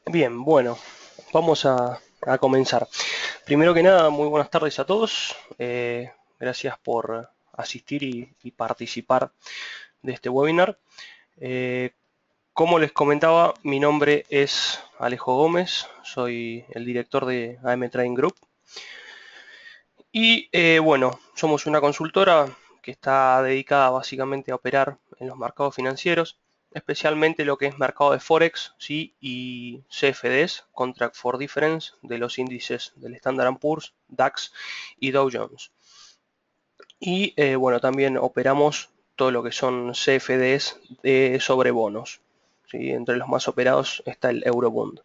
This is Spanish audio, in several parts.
Bien, bueno, vamos a comenzar. Primero que nada, muy buenas tardes a todos. Gracias por asistir y participar de este webinar. Eh, como les comentaba, mi nombre es Alejo Gómez, soy el director de AM Trading Group. Y bueno, somos una consultora que está dedicada básicamente a operar en los mercados financieros, especialmente lo que es mercado de Forex, ¿sí? Y CFDs, Contract for Difference, de los índices del Standard Poor's, DAX y Dow Jones. Y bueno, también operamos todo lo que son CFDs sobre bonos, ¿sí? Entre los más operados está el Eurobond.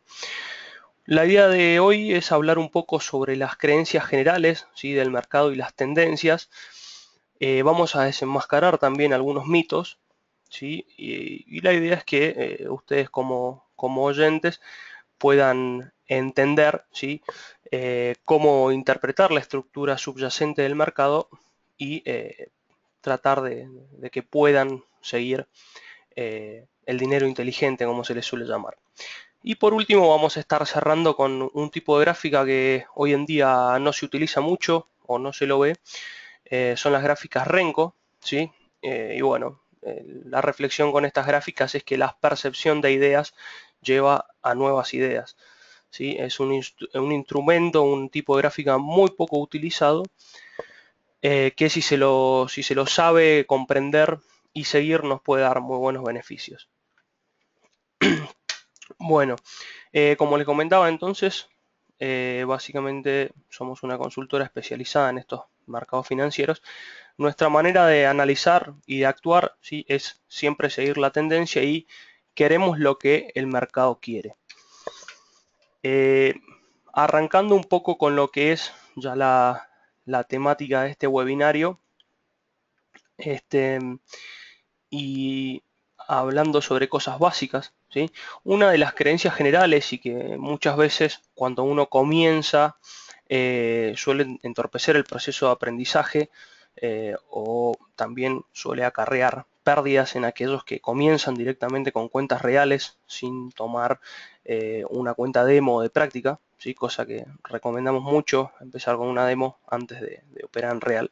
La idea de hoy es hablar un poco sobre las creencias generales, ¿sí? Del mercado y las tendencias. Vamos a desenmascarar también algunos mitos, ¿sí? Y la idea es que ustedes como oyentes puedan entender, ¿sí? Cómo interpretar la estructura subyacente del mercado y tratar de que puedan seguir el dinero inteligente, como se les suele llamar. Y por último vamos a estar cerrando con un tipo de gráfica que hoy en día no se utiliza mucho o no se lo ve, son las gráficas Renko, ¿sí? Y bueno, la reflexión con estas gráficas es que la percepción de ideas lleva a nuevas ideas, ¿sí? Es un instrumento, un tipo de gráfica muy poco utilizado, que si se lo sabe comprender y seguir nos puede dar muy buenos beneficios. Bueno, como les comentaba entonces, básicamente somos una consultora especializada en estos mercados financieros. Nuestra manera de analizar y de actuar, ¿sí? Es siempre seguir la tendencia y queremos lo que el mercado quiere. Eh, arrancando un poco con lo que es ya la temática de este webinario, este, y hablando sobre cosas básicas, ¿sí? Una de las creencias generales y que muchas veces cuando uno comienza suele entorpecer el proceso de aprendizaje, o también suele acarrear pérdidas en aquellos que comienzan directamente con cuentas reales sin tomar una cuenta demo de práctica, ¿sí? Cosa que recomendamos mucho, empezar con una demo antes de operar en real.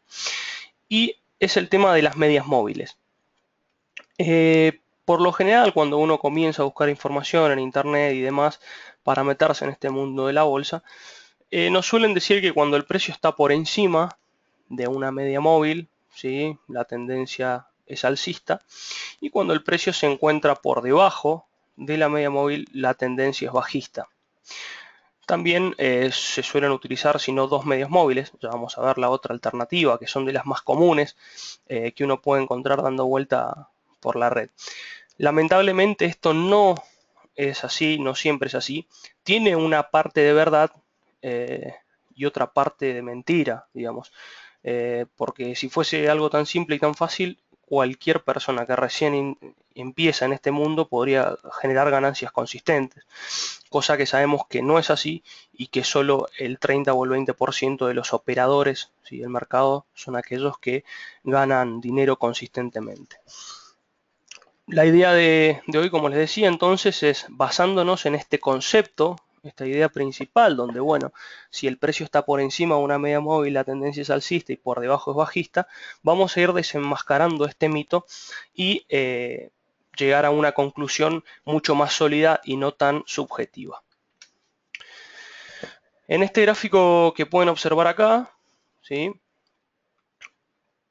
Y es el tema de las medias móviles. Por lo general, cuando uno comienza a buscar información en internet y demás para meterse en este mundo de la bolsa, nos suelen decir que cuando el precio está por encima de una media móvil, ¿sí? La tendencia es alcista, y cuando el precio se encuentra por debajo de la media móvil, la tendencia es bajista. También se suelen utilizar, si no, dos medias móviles. Ya vamos a ver la otra alternativa, que son de las más comunes, que uno puede encontrar dando vuelta por la red. Lamentablemente esto no es así, no siempre es así. Tiene una parte de verdad eh, y otra parte de mentira, digamos. Porque si fuese algo tan simple y tan fácil, cualquier persona que recién empieza en este mundo podría generar ganancias consistentes, cosa que sabemos que no es así y que solo el 30 o el 20% de los operadores, ¿sí? Del mercado son aquellos que ganan dinero consistentemente. La idea de hoy, como les decía entonces, es basándonos en este concepto, esta idea principal, donde, bueno, si el precio está por encima de una media móvil, la tendencia es alcista y por debajo es bajista, vamos a ir desenmascarando este mito y llegar a una conclusión mucho más sólida y no tan subjetiva. En este gráfico que pueden observar acá, ¿sí?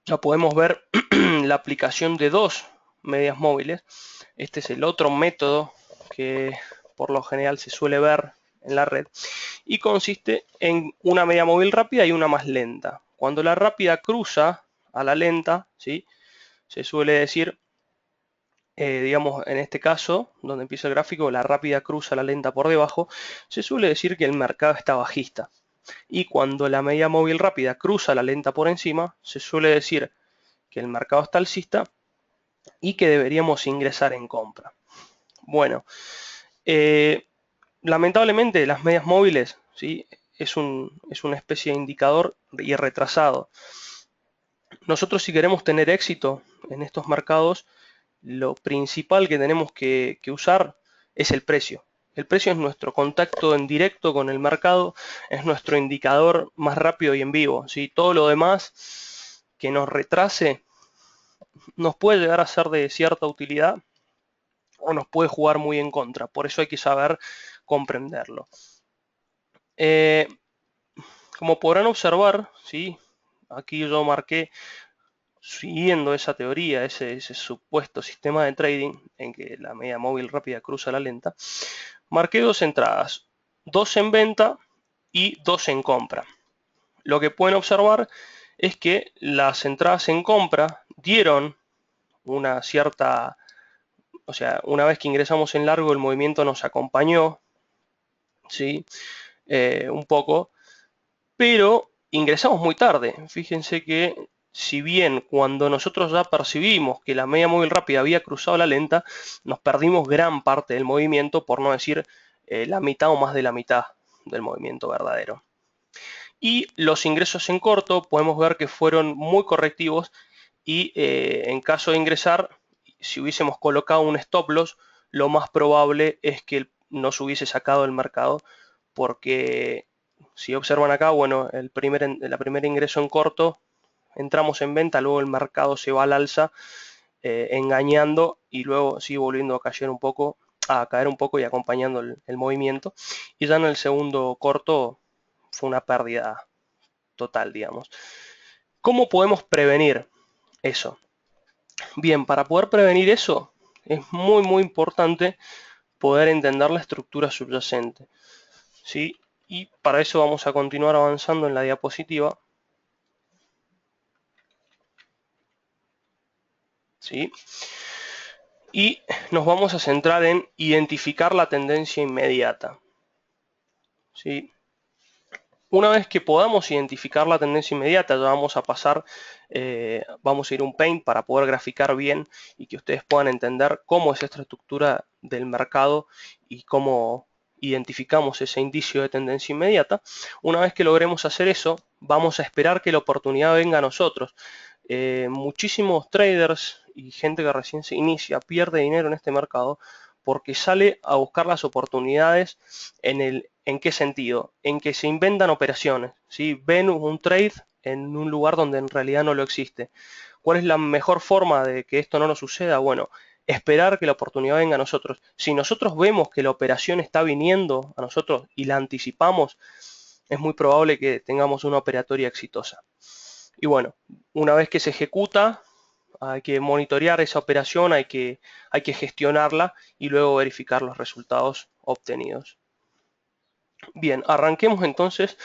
Ya podemos ver la aplicación de dos medias móviles. Este es el otro método que por lo general se suele ver en la red y consiste en una media móvil rápida y una más lenta. Cuando la rápida cruza a la lenta, ¿sí? Se suele decir, digamos en este caso, donde empieza el gráfico, la rápida cruza a la lenta por debajo, se suele decir que el mercado está bajista. Y cuando la media móvil rápida cruza la lenta por encima, se suele decir que el mercado está alcista y que deberíamos ingresar en compra. Bueno, eh, lamentablemente las medias móviles, ¿sí? Es una especie de indicador y retrasado. Nosotros, si queremos tener éxito en estos mercados, lo principal que tenemos que usar es el precio. El precio es nuestro contacto en directo con el mercado, es nuestro indicador más rápido y en vivo, ¿sí? Todo lo demás que nos retrase nos puede llegar a ser de cierta utilidad o nos puede jugar muy en contra. Por eso hay que saber comprenderlo. Como podrán observar, ¿sí? Aquí yo marqué, siguiendo esa teoría, ese supuesto sistema de trading en que la media móvil rápida cruza la lenta, marqué dos entradas, dos en venta y dos en compra. Lo que pueden observar es que las entradas en compra dieron una cierta, o sea, una vez que ingresamos en largo el movimiento nos acompañó, ¿sí? Un poco, pero ingresamos muy tarde. Fíjense que si bien cuando nosotros ya percibimos que la media móvil rápida había cruzado la lenta, nos perdimos gran parte del movimiento, por no decir la mitad o más de la mitad del movimiento verdadero. Y los ingresos en corto podemos ver que fueron muy correctivos y en caso de ingresar, si hubiésemos colocado un stop loss, lo más probable es que nos hubiese sacado del mercado, porque si observan acá, bueno, la primer ingreso en corto, entramos en venta, luego el mercado se va al alza, engañando y luego sigue volviendo a caer un poco, y acompañando el movimiento. Y ya en el segundo corto fue una pérdida total, digamos. ¿Cómo podemos prevenir eso? Bien, para poder prevenir eso es muy importante poder entender la estructura subyacente, ¿sí? Y para eso vamos a continuar avanzando en la diapositiva, ¿sí? Y nos vamos a centrar en identificar la tendencia inmediata, ¿sí? Una vez que podamos identificar la tendencia inmediata, ya vamos a pasar, vamos a ir a un Paint para poder graficar bien y que ustedes puedan entender cómo es esta estructura del mercado y cómo identificamos ese indicio de tendencia inmediata. Una vez que logremos hacer eso, vamos a esperar que la oportunidad venga a nosotros. Muchísimos traders y gente que recién se inicia pierde dinero en este mercado porque sale a buscar las oportunidades ¿en qué sentido? En que se inventan operaciones, ¿sí? Ven un trade en un lugar donde en realidad no lo existe. ¿Cuál es la mejor forma de que esto no nos suceda? Bueno, esperar que la oportunidad venga a nosotros. Si nosotros vemos que la operación está viniendo a nosotros y la anticipamos, es muy probable que tengamos una operatoria exitosa. Y bueno, una vez que se ejecuta, hay que monitorear esa operación, hay que gestionarla y luego verificar los resultados obtenidos. Bien, arranquemos entonces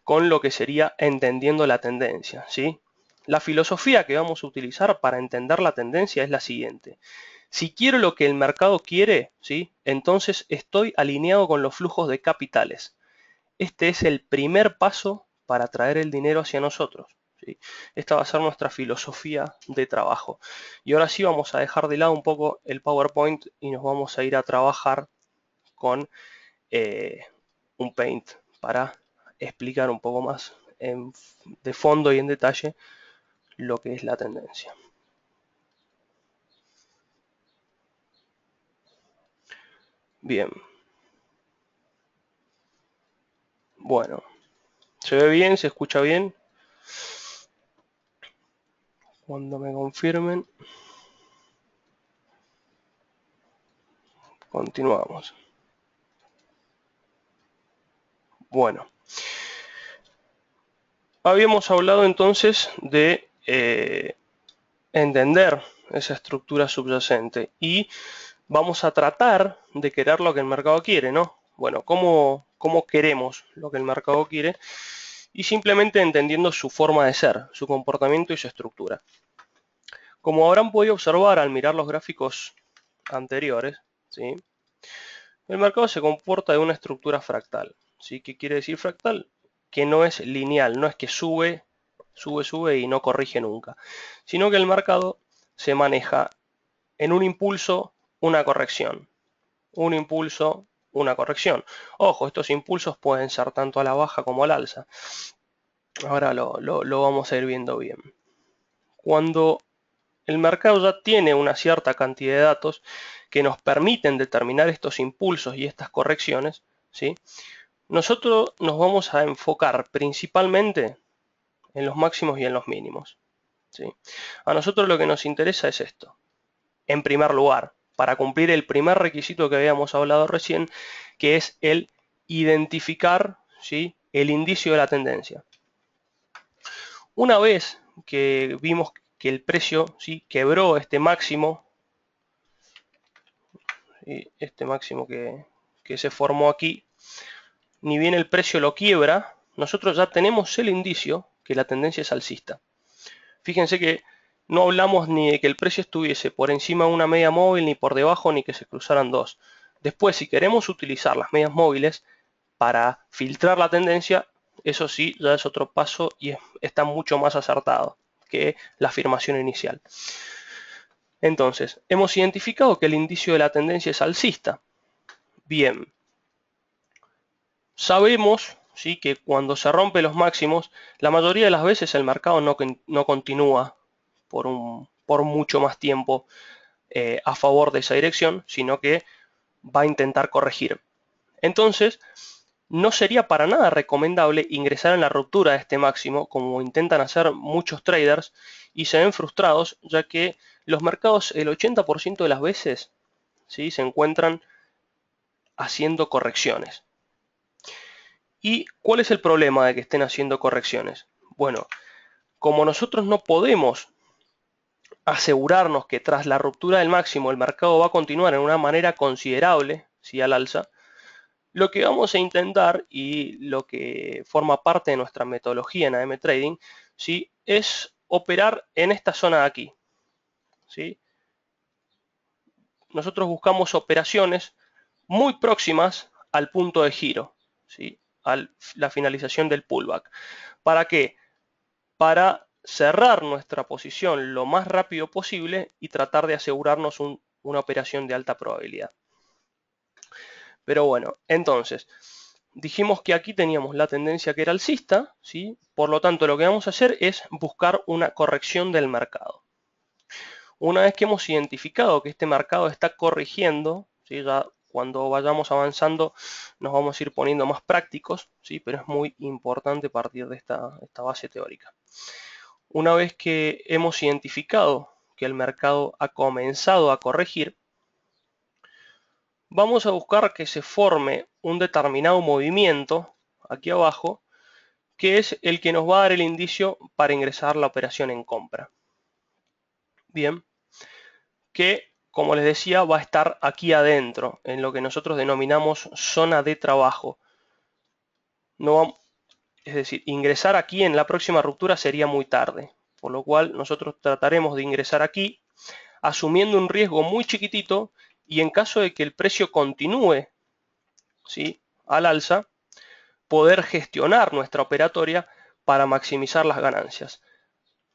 con lo que sería entendiendo la tendencia, ¿sí? La filosofía que vamos a utilizar para entender la tendencia es la siguiente. Si quiero lo que el mercado quiere, ¿sí? Entonces estoy alineado con los flujos de capitales. Este es el primer paso para traer el dinero hacia nosotros, ¿sí? Esta va a ser nuestra filosofía de trabajo. Y ahora sí vamos a dejar de lado un poco el PowerPoint y nos vamos a ir a trabajar con un Paint para explicar un poco más de fondo y en detalle lo que es la tendencia. Bien. Bueno. ¿Se ve bien? ¿Se escucha bien? Cuando me confirmen, continuamos. Bueno. Habíamos hablado entonces de entender esa estructura subyacente y vamos a tratar de querer lo que el mercado quiere, ¿no? Bueno, ¿cómo queremos lo que el mercado quiere? Y simplemente entendiendo su forma de ser, su comportamiento y su estructura. Como habrán podido observar al mirar los gráficos anteriores, ¿sí? El mercado se comporta de una estructura fractal, ¿sí? ¿Qué quiere decir fractal? Que no es lineal, no es que sube y no corrige nunca, sino que el mercado se maneja en un impulso, una corrección, un impulso, una corrección. Ojo, estos impulsos pueden ser tanto a la baja como al alza. Ahora lo vamos a ir viendo bien. Cuando el mercado ya tiene una cierta cantidad de datos que nos permiten determinar estos impulsos y estas correcciones, ¿sí? Nosotros nos vamos a enfocar principalmente en los máximos y en los mínimos, ¿sí? A nosotros lo que nos interesa es esto. En primer lugar, para cumplir el primer requisito que habíamos hablado recién, que es el identificar, ¿sí?, el indicio de la tendencia. Una vez que vimos que el precio, ¿sí?, quebró este máximo, ¿sí?, este máximo que se formó aquí, ni bien el precio lo quiebra, nosotros ya tenemos el indicio que la tendencia es alcista. Fíjense que no hablamos ni de que el precio estuviese por encima de una media móvil, ni por debajo, ni que se cruzaran dos. Después, si queremos utilizar las medias móviles para filtrar la tendencia, eso sí, ya es otro paso y está mucho más acertado que la afirmación inicial. Entonces, hemos identificado que el indicio de la tendencia es alcista. Bien, sabemos, ¿sí?, que cuando se rompen los máximos, la mayoría de las veces el mercado no continúa por mucho más tiempo a favor de esa dirección, sino que va a intentar corregir. Entonces, no sería para nada recomendable ingresar en la ruptura de este máximo, como intentan hacer muchos traders, y se ven frustrados, ya que los mercados el 80% de las veces, ¿sí?, se encuentran haciendo correcciones. ¿Y cuál es el problema de que estén haciendo correcciones? Bueno, como nosotros no podemos asegurarnos que tras la ruptura del máximo el mercado va a continuar en una manera considerable, ¿sí?, al alza, lo que vamos a intentar, y lo que forma parte de nuestra metodología en AM Trading, ¿sí?, es operar en esta zona de aquí, ¿sí? Nosotros buscamos operaciones muy próximas al punto de giro, ¿sí?, a la finalización del pullback. ¿Para qué? Para cerrar nuestra posición lo más rápido posible y tratar de asegurarnos una operación de alta probabilidad. Pero bueno, entonces, dijimos que aquí teníamos la tendencia que era alcista, ¿sí? Por lo tanto, lo que vamos a hacer es buscar una corrección del mercado. Una vez que hemos identificado que este mercado está corrigiendo, ¿sí?, ya cuando vayamos avanzando nos vamos a ir poniendo más prácticos, ¿sí?, pero es muy importante partir de esta base teórica. Una vez que hemos identificado que el mercado ha comenzado a corregir, vamos a buscar que se forme un determinado movimiento aquí abajo, que es el que nos va a dar el indicio para ingresar la operación en compra. Bien, que como les decía va a estar aquí adentro, en lo que nosotros denominamos zona de trabajo. Es decir, ingresar aquí en la próxima ruptura sería muy tarde, por lo cual nosotros trataremos de ingresar aquí asumiendo un riesgo muy chiquitito, y en caso de que el precio continúe, ¿sí?, al alza, poder gestionar nuestra operatoria para maximizar las ganancias.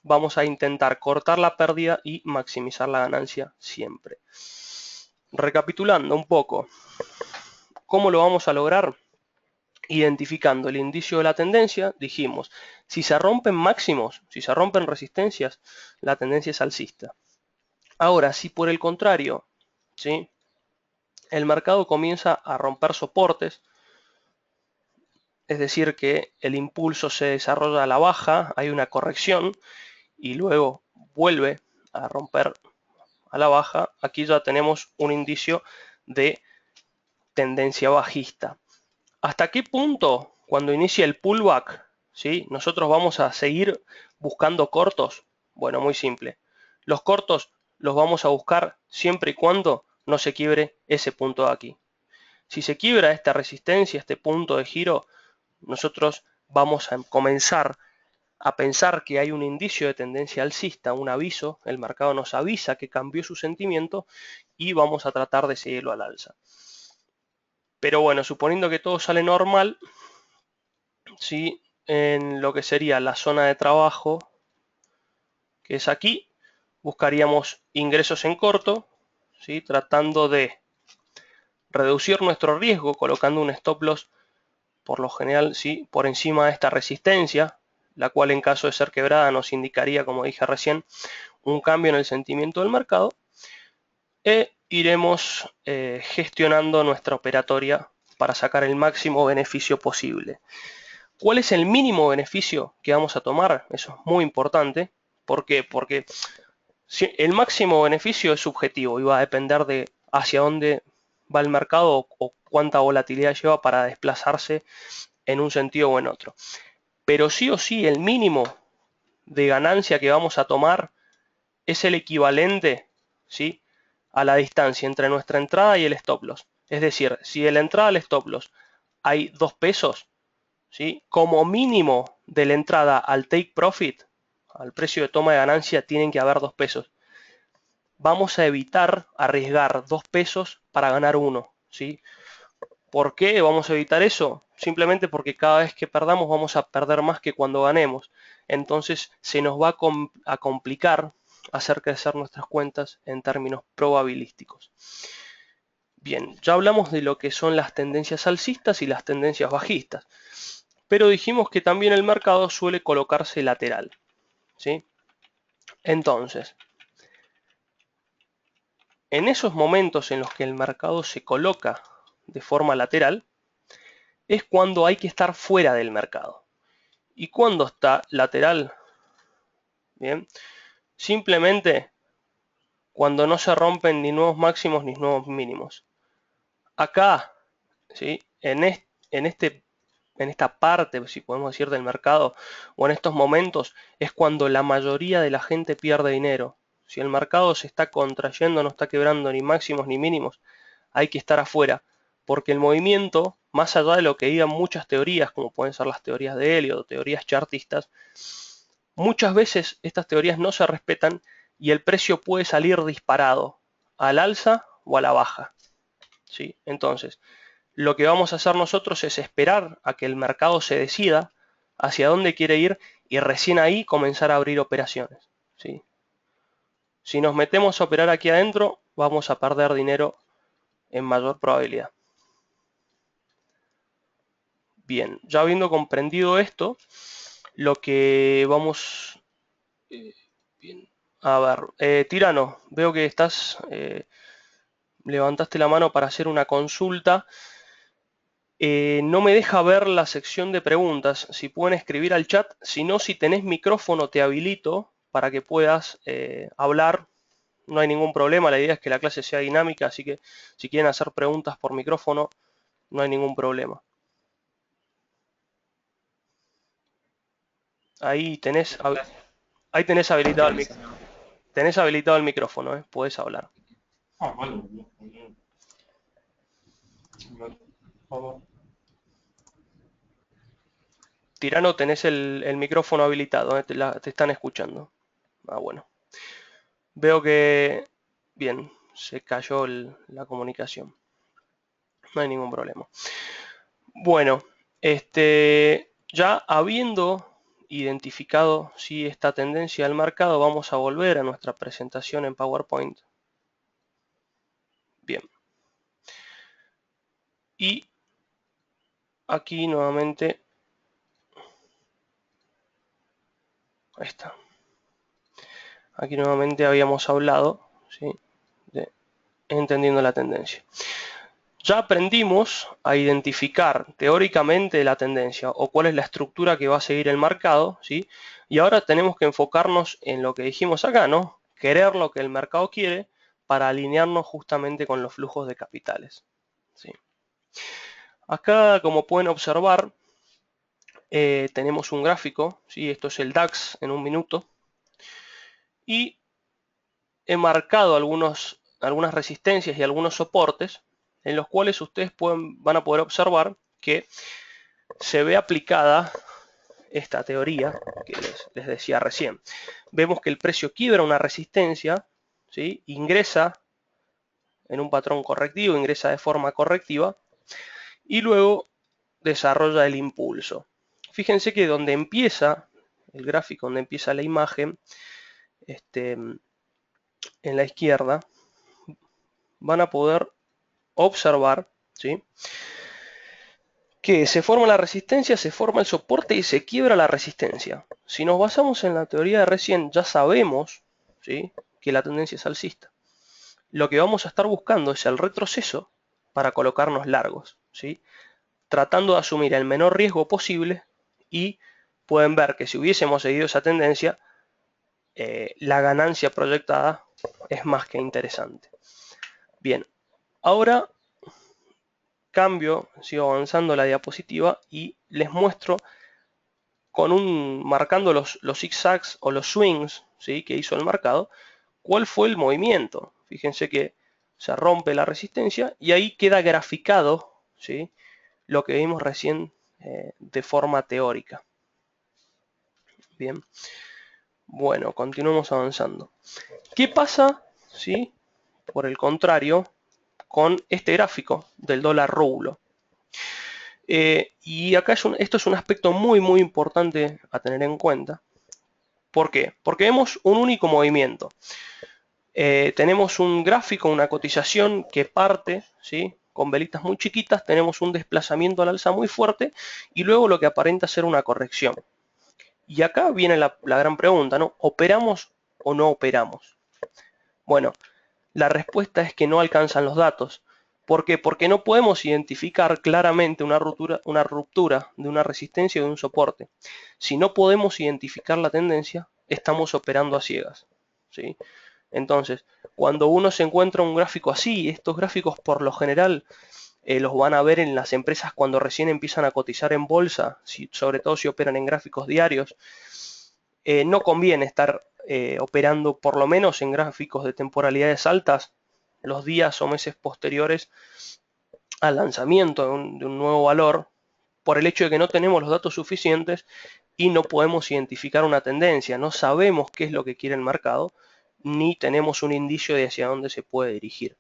Vamos a intentar cortar la pérdida y maximizar la ganancia siempre. Recapitulando un poco, ¿cómo lo vamos a lograr? Identificando el indicio de la tendencia, dijimos, si se rompen máximos, si se rompen resistencias, la tendencia es alcista. Ahora, si por el contrario, ¿sí?, el mercado comienza a romper soportes, es decir, que el impulso se desarrolla a la baja, hay una corrección y luego vuelve a romper a la baja, aquí ya tenemos un indicio de tendencia bajista. ¿Hasta qué punto, cuando inicia el pullback, ¿sí?, nosotros vamos a seguir buscando cortos? Bueno, muy simple. Los cortos los vamos a buscar siempre y cuando no se quiebre ese punto de aquí. Si se quiebra esta resistencia, este punto de giro, nosotros vamos a comenzar a pensar que hay un indicio de tendencia alcista, un aviso, el mercado nos avisa que cambió su sentimiento y vamos a tratar de seguirlo al alza. Pero bueno, suponiendo que todo sale normal, ¿sí?, en lo que sería la zona de trabajo, que es aquí, buscaríamos ingresos en corto, ¿sí?, tratando de reducir nuestro riesgo colocando un stop loss, por lo general, ¿sí?, por encima de esta resistencia, la cual en caso de ser quebrada nos indicaría, como dije recién, un cambio en el sentimiento del mercado e iremos gestionando nuestra operatoria para sacar el máximo beneficio posible. ¿Cuál es el mínimo beneficio que vamos a tomar? Eso es muy importante. ¿Por qué? Porque el máximo beneficio es subjetivo y va a depender de hacia dónde va el mercado o cuánta volatilidad lleva para desplazarse en un sentido o en otro. Pero sí o sí el mínimo de ganancia que vamos a tomar es el equivalente, ¿sí?, a la distancia entre nuestra entrada y el stop loss. Es decir, si de la entrada al stop loss hay 2 pesos, ¿sí?, como mínimo de la entrada al take profit, al precio de toma de ganancia, tienen que haber 2 pesos. Vamos a evitar arriesgar 2 pesos para ganar 1, ¿sí? ¿Por qué vamos a evitar eso? Simplemente porque cada vez que perdamos vamos a perder más que cuando ganemos. Entonces se nos va a complicar hacer crecer nuestras cuentas en términos probabilísticos. Bien, ya hablamos de lo que son las tendencias alcistas y las tendencias bajistas, pero dijimos que también el mercado suele colocarse lateral, ¿sí? Entonces, en esos momentos en los que el mercado se coloca de forma lateral, es cuando hay que estar fuera del mercado. ¿Y cuando está lateral? Bien, simplemente cuando no se rompen ni nuevos máximos ni nuevos mínimos. Acá, ¿sí?, en esta parte, si podemos decir, del mercado, o en estos momentos, es cuando la mayoría de la gente pierde dinero. Si el mercado se está contrayendo, no está quebrando ni máximos ni mínimos, hay que estar afuera, porque el movimiento, más allá de lo que digan muchas teorías, como pueden ser las teorías de Elliott o teorías chartistas, muchas veces estas teorías no se respetan y el precio puede salir disparado al alza o a la baja, ¿sí? Entonces, lo que vamos a hacer nosotros es esperar a que el mercado se decida hacia dónde quiere ir y recién ahí comenzar a abrir operaciones, ¿sí? Si nos metemos a operar aquí adentro, vamos a perder dinero en mayor probabilidad. Bien, ya habiendo comprendido esto, lo que vamos... bien, a ver, Tirano, veo que levantaste la mano para hacer una consulta. No me deja ver la sección de preguntas. Si pueden escribir al chat, si no, si tenés micrófono te habilito para que puedas hablar. No hay ningún problema, la idea es que la clase sea dinámica, así que si quieren hacer preguntas por micrófono, no hay ningún problema. Ahí tenés habilitado el micrófono. Tenés habilitado el micrófono, puedes hablar. Ah, vale. Muy bien. Vale, por favor. Tirano, tenés el micrófono habilitado, te están escuchando. Ah, bueno. Veo que, bien, se cayó la comunicación. No hay ningún problema. Bueno, ya habiendo identificado sí, esta tendencia del mercado, vamos a volver a nuestra presentación en PowerPoint. Bien. Y aquí nuevamente, ahí está. Aquí nuevamente habíamos hablado, ¿sí?, de entendiendo la tendencia. Ya aprendimos a identificar teóricamente la tendencia o cuál es la estructura que va a seguir el mercado, ¿sí? Y ahora tenemos que enfocarnos en lo que dijimos acá, ¿no? Querer lo que el mercado quiere para alinearnos justamente con los flujos de capitales, ¿sí? Acá, como pueden observar, tenemos un gráfico, ¿sí? Esto es el DAX en un minuto. Y he marcado algunas resistencias y algunos soportes en los cuales ustedes van a poder observar que se ve aplicada esta teoría que les decía recién. Vemos que el precio quiebra una resistencia, ¿sí?, ingresa en un patrón correctivo, ingresa de forma correctiva y luego desarrolla el impulso. Fíjense que donde empieza el gráfico, donde empieza la imagen, en la izquierda, van a poder observar, ¿sí?, que se forma la resistencia, se forma el soporte y se quiebra la resistencia. Si nos basamos en la teoría de recién, ya sabemos, ¿sí?, que la tendencia es alcista. Lo que vamos a estar buscando es el retroceso para colocarnos largos, ¿sí?, tratando de asumir el menor riesgo posible, y pueden ver que si hubiésemos seguido esa tendencia, la ganancia proyectada es más que interesante. Bien, ahora cambio, sigo avanzando la diapositiva y les muestro marcando los zigzags o los swings, ¿sí?, que hizo el mercado, cuál fue el movimiento. Fíjense que se rompe la resistencia y ahí queda graficado, ¿sí?, lo que vimos recién de forma teórica. Bien, bueno, continuemos avanzando. ¿Qué pasa, ¿sí?, por el contrario, con este gráfico del dólar rublo? Y acá esto es un aspecto muy importante a tener en cuenta. ¿Por qué? Porque vemos un único movimiento. Tenemos un gráfico, una cotización que parte, ¿sí?, con velitas muy chiquitas, tenemos un desplazamiento al alza muy fuerte y luego lo que aparenta ser una corrección. Y acá viene la gran pregunta, ¿no? ¿Operamos o no operamos? Bueno, la respuesta es que no alcanzan los datos. ¿Por qué? Porque no podemos identificar claramente una ruptura de una resistencia o de un soporte. Si no podemos identificar la tendencia, estamos operando a ciegas, ¿sí? Entonces, cuando uno se encuentra un gráfico así, estos gráficos por lo general los van a ver en las empresas cuando recién empiezan a cotizar en bolsa, sobre todo si operan en gráficos diarios. No conviene estar operando por lo menos en gráficos de temporalidades altas los días o meses posteriores al lanzamiento de un nuevo valor, por el hecho de que no tenemos los datos suficientes y no podemos identificar una tendencia, no sabemos qué es lo que quiere el mercado, ni tenemos un indicio de hacia dónde se puede dirigir.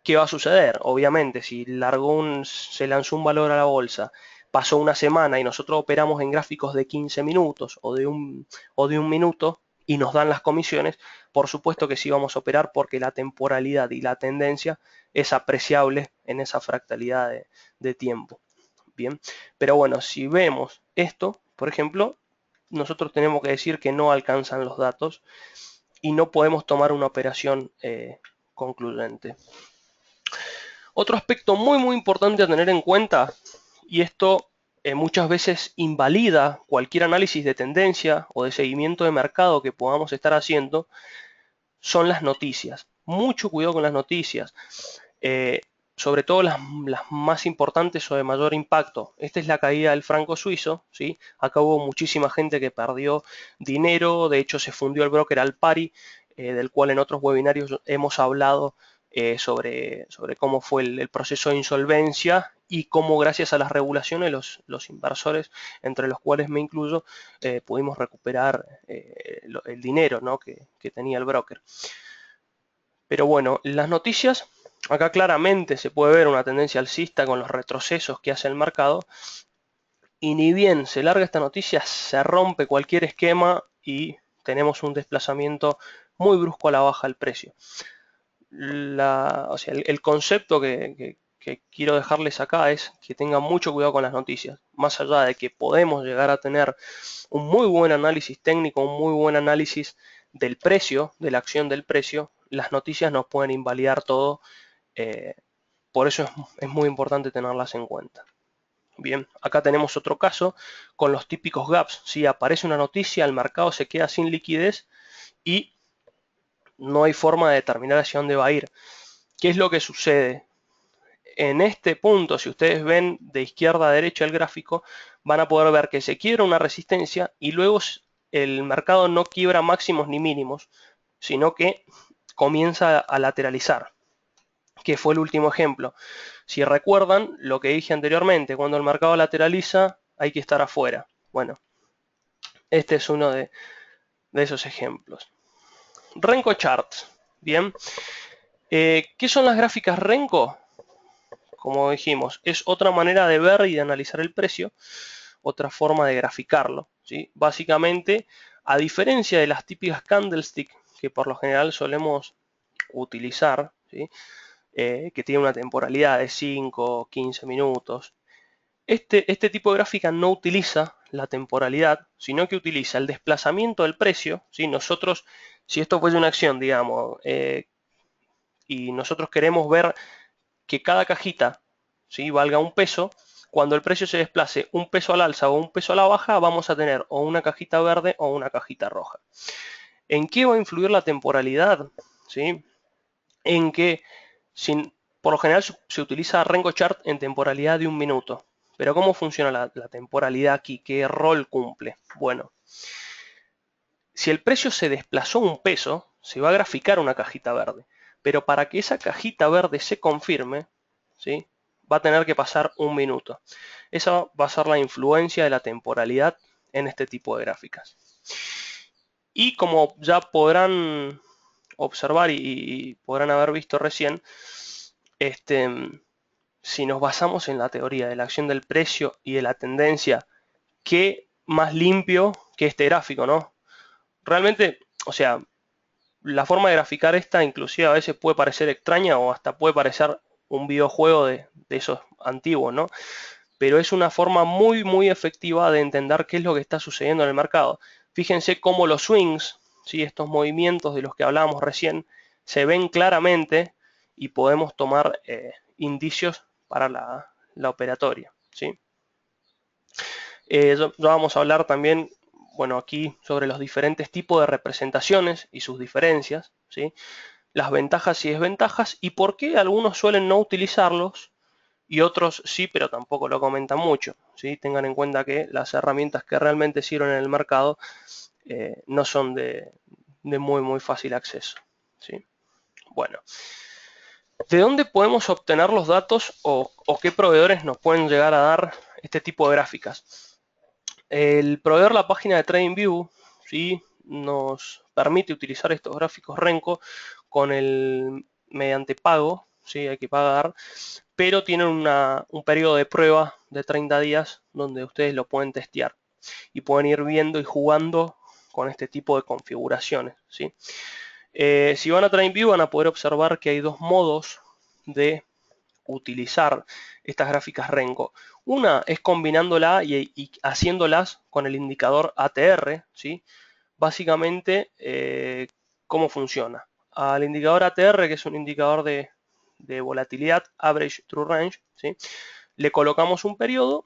¿Qué va a suceder? Obviamente, si se lanzó un valor a la bolsa, pasó una semana y nosotros operamos en gráficos de 15 minutos o de un minuto y nos dan las comisiones, por supuesto que sí vamos a operar porque la temporalidad y la tendencia es apreciable en esa fractalidad de tiempo. Bien, pero bueno, si vemos esto, por ejemplo, nosotros tenemos que decir que no alcanzan los datos y no podemos tomar una operación concluyente. Otro aspecto muy importante a tener en cuenta, y esto muchas veces invalida cualquier análisis de tendencia o de seguimiento de mercado que podamos estar haciendo, son las noticias. Mucho cuidado con las noticias, sobre todo las más importantes o de mayor impacto. Esta es la caída del franco suizo, ¿sí? Acá hubo muchísima gente que perdió dinero, de hecho se fundió el broker Alpari, del cual en otros webinarios hemos hablado sobre cómo fue el proceso de insolvencia y cómo gracias a las regulaciones los inversores, entre los cuales me incluyo, pudimos recuperar el dinero, ¿no?, que tenía el broker. Pero bueno, las noticias, acá claramente se puede ver una tendencia alcista con los retrocesos que hace el mercado, y ni bien se larga esta noticia, se rompe cualquier esquema y tenemos un desplazamiento muy brusco a la baja del precio. El concepto que quiero dejarles acá es que tengan mucho cuidado con las noticias. Más allá de que podemos llegar a tener un muy buen análisis técnico, un muy buen análisis del precio, de la acción del precio, las noticias nos pueden invalidar todo. Por eso es muy importante tenerlas en cuenta. Bien, acá tenemos otro caso con los típicos gaps. Si aparece una noticia, el mercado se queda sin liquidez y no hay forma de determinar hacia dónde va a ir. ¿Qué es lo que sucede? En este punto, si ustedes ven de izquierda a derecha el gráfico, van a poder ver que se quiebra una resistencia y luego el mercado no quiebra máximos ni mínimos, sino que comienza a lateralizar, que fue el último ejemplo. Si recuerdan lo que dije anteriormente, cuando el mercado lateraliza hay que estar afuera. Bueno, este es uno de esos ejemplos. Renko Charts. Bien. ¿Qué son las gráficas Renko? Como dijimos, es otra manera de ver y de analizar el precio, otra forma de graficarlo, ¿sí? Básicamente, a diferencia de las típicas candlestick que por lo general solemos utilizar, ¿sí?, que tiene una temporalidad de 5 o 15 minutos, este tipo de gráfica no utiliza la temporalidad, sino que utiliza el desplazamiento del precio, ¿sí? Nosotros si esto fuese una acción, digamos, y nosotros queremos ver que cada cajita, ¿sí?, valga un peso, cuando el precio se desplace un peso al alza o un peso a la baja, vamos a tener o una cajita verde o una cajita roja. ¿En qué va a influir la temporalidad? ¿Sí? En que por lo general se utiliza Renko Chart en temporalidad de 1 minuto. Pero ¿cómo funciona la temporalidad aquí? ¿Qué rol cumple? Bueno, si el precio se desplazó un peso, se va a graficar una cajita verde. Pero para que esa cajita verde se confirme, ¿sí?, va a tener que pasar 1 minuto. Esa va a ser la influencia de la temporalidad en este tipo de gráficas. Y como ya podrán observar y podrán haber visto recién, si nos basamos en la teoría de la acción del precio y de la tendencia, ¿qué más limpio que este gráfico, no? Realmente, o sea, la forma de graficar esta inclusive a veces puede parecer extraña o hasta puede parecer un videojuego de esos antiguos, ¿no? Pero es una forma muy, muy efectiva de entender qué es lo que está sucediendo en el mercado. Fíjense cómo los swings, ¿sí?, estos movimientos de los que hablábamos recién, se ven claramente y podemos tomar indicios para la operatoria, ¿sí? Ya vamos a hablar también, bueno, aquí sobre los diferentes tipos de representaciones y sus diferencias, ¿sí?, las ventajas y desventajas y por qué algunos suelen no utilizarlos y otros sí, pero tampoco lo comentan mucho, ¿sí? Tengan en cuenta que las herramientas que realmente sirven en el mercado no son de muy, muy fácil acceso, ¿sí? Bueno, ¿de dónde podemos obtener los datos o qué proveedores nos pueden llegar a dar este tipo de gráficas? El proveedor, la página de TradingView, ¿sí?, nos permite utilizar estos gráficos Renko mediante pago, ¿sí?, hay que pagar, pero tienen un periodo de prueba de 30 días donde ustedes lo pueden testear y pueden ir viendo y jugando con este tipo de configuraciones, ¿sí? Si van a TradingView van a poder observar que hay dos modos de utilizar estas gráficas Renko. Una es combinándola y haciéndolas con el indicador ATR, ¿sí? Básicamente, ¿cómo funciona? Al indicador ATR, que es un indicador de volatilidad, Average True Range, ¿sí?, le colocamos un periodo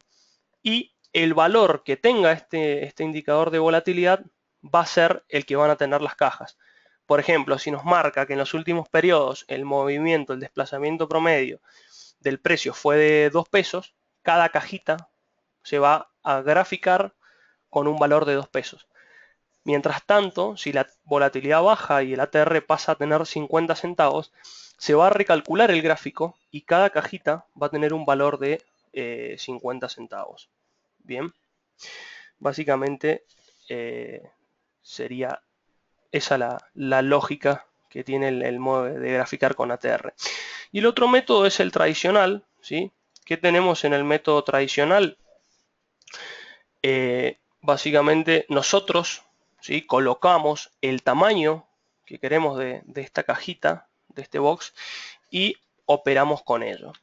y el valor que tenga este indicador de volatilidad va a ser el que van a tener las cajas. Por ejemplo, si nos marca que en los últimos periodos el movimiento, el desplazamiento promedio del precio fue de 2 pesos, cada cajita se va a graficar con un valor de 2 pesos. Mientras tanto, si la volatilidad baja y el ATR pasa a tener 50 centavos, se va a recalcular el gráfico y cada cajita va a tener un valor de 50 centavos. Bien, básicamente sería esa la lógica que tiene el modo de graficar con ATR. Y el otro método es el tradicional, ¿sí? ¿Qué tenemos en el método tradicional? Básicamente nosotros, ¿sí?, colocamos el tamaño que queremos de esta cajita, de este box, y operamos con ello,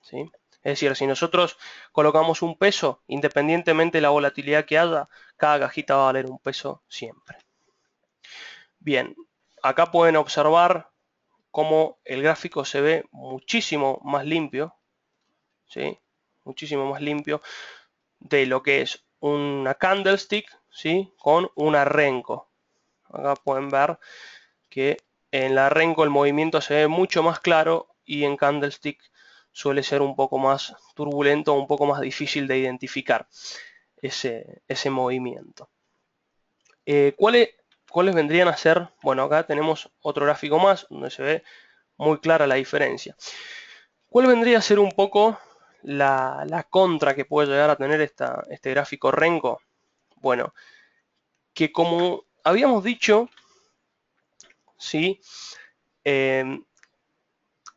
¿sí? Es decir, si nosotros colocamos un peso, independientemente de la volatilidad que haya, cada cajita va a valer un peso siempre. Bien, acá pueden observar cómo el gráfico se ve muchísimo más limpio, ¿sí?, muchísimo más limpio de lo que es una candlestick, ¿sí?, con una Renko. Acá pueden ver que en la Renko el movimiento se ve mucho más claro y en candlestick suele ser un poco más turbulento, un poco más difícil de identificar ese movimiento. ¿Cuáles vendrían a ser? Bueno, acá tenemos otro gráfico más donde se ve muy clara la diferencia. ¿Cuál vendría a ser un poco la contra que puede llegar a tener este gráfico Renko? Bueno, que como habíamos dicho, ¿sí?,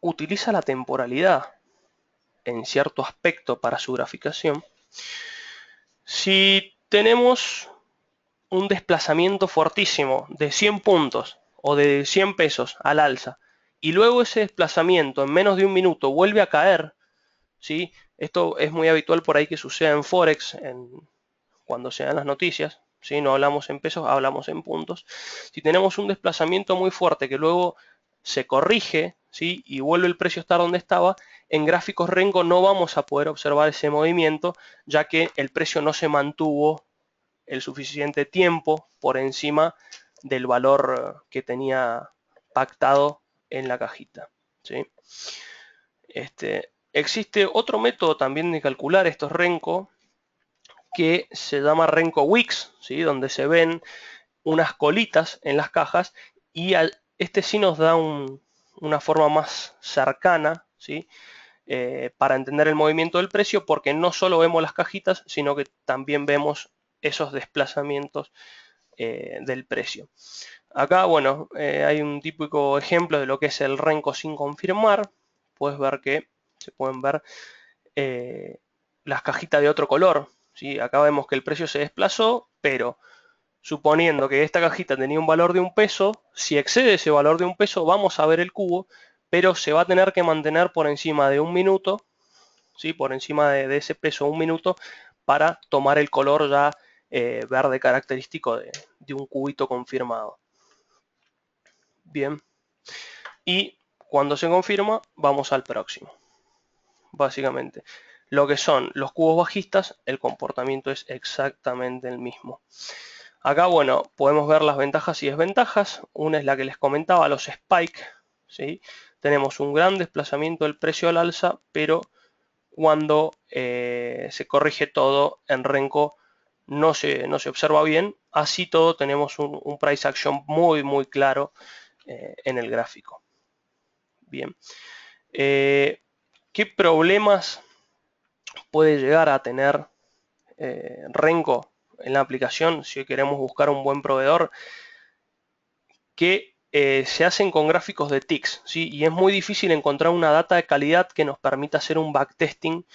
utiliza la temporalidad en cierto aspecto para su graficación. Si tenemos un desplazamiento fortísimo de 100 puntos o de 100 pesos al alza y luego ese desplazamiento en menos de un minuto vuelve a caer, ¿sí? Esto es muy habitual por ahí que suceda en Forex cuando se dan las noticias, ¿sí? No hablamos en pesos, hablamos en puntos. Si tenemos un desplazamiento muy fuerte que luego se corrige, ¿sí? Y vuelve el precio a estar donde estaba, en gráficos Renko no vamos a poder observar ese movimiento, ya que el precio no se mantuvo el suficiente tiempo por encima del valor que tenía pactado en la cajita, ¿sí? Existe otro método también de calcular estos Renko que se llama Renko Wicks, ¿sí? Donde se ven unas colitas en las cajas y este sí nos da una forma más cercana, ¿sí? Para entender el movimiento del precio, porque no solo vemos las cajitas, sino que también vemos esos desplazamientos del precio. Acá, bueno, hay un típico ejemplo de lo que es el Renko sin confirmar. Puedes ver que se pueden ver las cajitas de otro color, ¿sí? Acá vemos que el precio se desplazó, pero suponiendo que esta cajita tenía un valor de 1 peso, si excede ese valor de 1 peso, vamos a ver el cubo, pero se va a tener que mantener por encima de 1 minuto, ¿sí? Por encima de ese peso 1 minuto, para tomar el color ya verde característico de un cubito confirmado. Bien. Y cuando se confirma, vamos al próximo. Básicamente, lo que son los cubos bajistas, el comportamiento es exactamente el mismo. Acá, bueno, podemos ver las ventajas y desventajas. Una es la que les comentaba, los spike, ¿sí? Tenemos un gran desplazamiento del precio al alza, pero cuando se corrige todo en Renko no se observa bien. Así todo tenemos un price action muy claro en el gráfico. Bien. ¿Qué problemas puede llegar a tener Renko en la aplicación si hoy queremos buscar un buen proveedor? Que se hacen con gráficos de ticks, ¿sí? Y es muy difícil encontrar una data de calidad que nos permita hacer un backtesting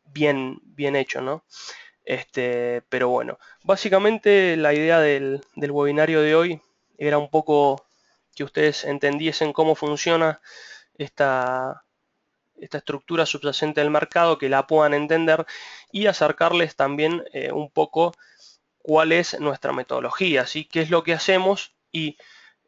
bien hecho, ¿no? Pero bueno, básicamente la idea del webinario de hoy era un poco que ustedes entendiesen cómo funciona esta estructura subyacente del mercado, que la puedan entender y acercarles también un poco cuál es nuestra metodología, ¿sí? Qué es lo que hacemos y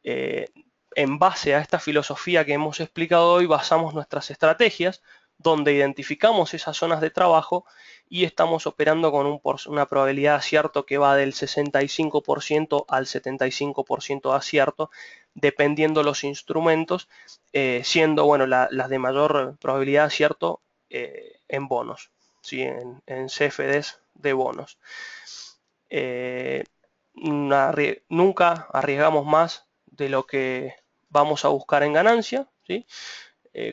en base a esta filosofía que hemos explicado hoy, basamos nuestras estrategias, donde identificamos esas zonas de trabajo y estamos operando con una probabilidad de acierto que va del 65% al 75% de acierto, dependiendo los instrumentos, siendo bueno, las de mayor probabilidad de acierto en bonos, ¿sí? en CFDs de bonos. Nunca arriesgamos más de lo que vamos a buscar en ganancia, ¿sí?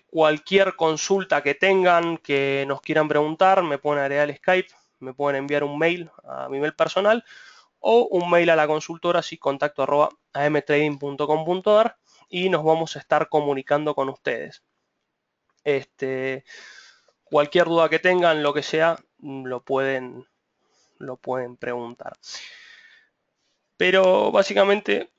Cualquier consulta que tengan, que nos quieran preguntar, me pueden agregar el Skype, me pueden enviar un mail a mi mail personal o un mail a la consultora, sí, contacto@amtrading.com.ar, y nos vamos a estar comunicando con ustedes. Cualquier duda que tengan, lo que sea, lo pueden preguntar. Pero básicamente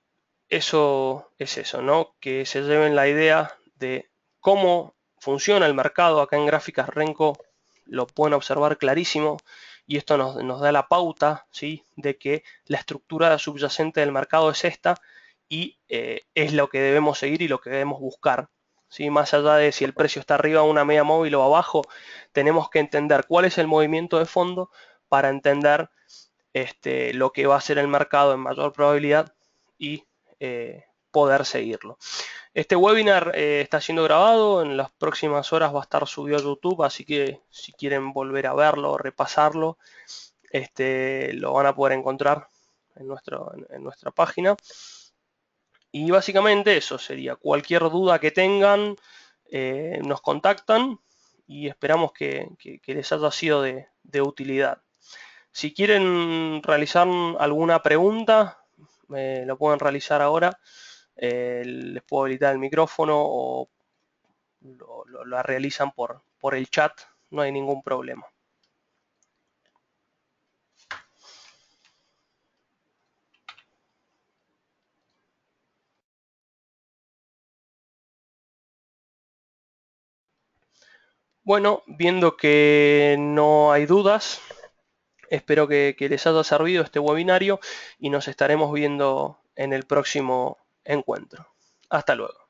eso es eso, ¿no? Que se lleven la idea de cómo funciona el mercado. Acá en gráficas Renko lo pueden observar clarísimo y esto nos da la pauta, ¿sí? De que la estructura subyacente del mercado es esta y es lo que debemos seguir y lo que debemos buscar, ¿sí? Más allá de si el precio está arriba de una media móvil o abajo, tenemos que entender cuál es el movimiento de fondo para entender lo que va a ser el mercado en mayor probabilidad y poder seguirlo. Este webinar está siendo grabado, en las próximas horas va a estar subido a YouTube, así que si quieren volver a verlo o repasarlo, lo van a poder encontrar en nuestra página. Y básicamente eso sería. Cualquier duda que tengan, nos contactan y esperamos que les haya sido de utilidad. Si quieren realizar alguna pregunta, lo pueden realizar ahora. Les puedo habilitar el micrófono o la realizan por el chat, no hay ningún problema. Bueno, viendo que no hay dudas, Espero que les haya servido este webinario y nos estaremos viendo en el próximo encuentro. Hasta luego.